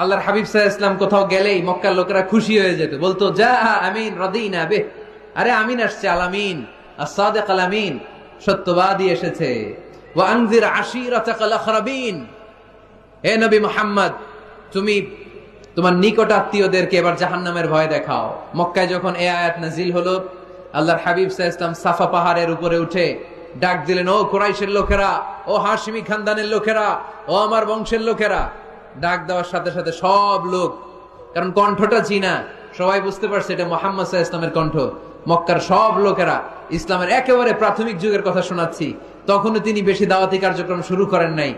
আল্লাহর হাবিব সাল্লাল্লাহু আলাইহি ওয়াসাল্লাম কোথাও গেলেই মক্কার লোকেরা খুশি হয়ে যেত, বলতো যা আমিন রাদিনা বে, আরে আমিন আসছে, আল আমিন as-সাদিক আল আমিন, সত্যবাদী এসেছে। ওয়া আনজির আশিরাতাকাল আখরাবিন, হে নবী মুহাম্মদ তুমি তোমার নিকট আত্মীয়দেরকে এবার জাহান্নামের ভয় দেখাও। মক্কায় যখন এই আয়াত নাজিল হলো, আল্লাহর হাবিব সাল্লাল্লাহু আলাইহি ওয়াসাল্লাম সাফা পাহাড়ের উপরে উঠে ডাক দিলেন, ও কুরাইশের লোকেরা, ও হাশিমি খানদানের লোকেরা, ও আমার বংশের লোকেরা। ডাক দেওয়ার সাথে সাথে সব লোক, কারণ কণ্ঠটা চিনা, সবাই বুঝতে পারছে এটা মুহাম্মদ সাল্লাল্লাহু আলাইহি ওয়াসাল্লামের কণ্ঠ। মক্কার সব লোকেরা, ইসলামের একেবারে প্রাথমিক যুগের কথা শোনাচ্ছি, তখনও তিনি বেশি দাওয়াতি কার্যক্রম শুরু করেন নাই।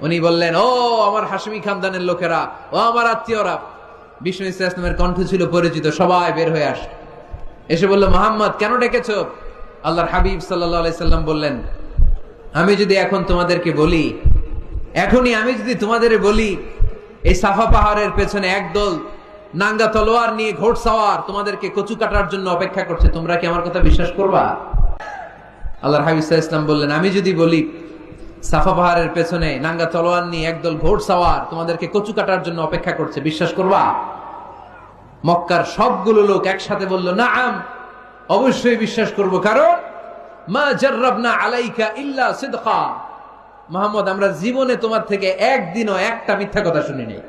উনি বললেন, ও আমার হাশিমি খানদানের লোকেরা, ও আমার আত্মীয়রা। বিষ্ণু ইসলামের কণ্ঠ ছিল পরিচিত, সবাই বের হয়ে আসে, এসে বলল, মুহাম্মদ কেন ডেকেছো? আল্লাহর হাবিব সাল্লাল্লাহু আলাইহি সাল্লাম বললেন, আমি যদি এখন তোমাদেরকে বলি, এখনই আমি যদি তোমাদের বলি এই সাফা পাহাড়ের পেছনে একদল নাঙ্গা তলোয়ার নিয়ে ঘোড়সাওয়ার তোমাদেরকে কচু কাটার জন্য অপেক্ষা করছে, তোমরা কি আমার কথা বিশ্বাস করবা? আল্লাহর হাবিব সাল্লাল্লাহু আলাইহি সাল্লাম বললেন, আমি যদি বলি সাফা পাহাড়ের পেছনে নাঙ্গা তলোয়ার নিয়ে একদল ঘোড়সাওয়ার তোমাদেরকে কচু কাটার জন্য অপেক্ষা করছে, বিশ্বাস করবা? মক্কার সবগুলো লোক একসাথে বলল, নাআম, অবশ্যই বিশ্বাস করব, কারণ মা জাররাবনা আলাইকা ইল্লা সিদকা, মুহাম্মদ আমরা জীবনে তোমার থেকে একদিনও একটা মিথ্যা কথা শুনি নাই।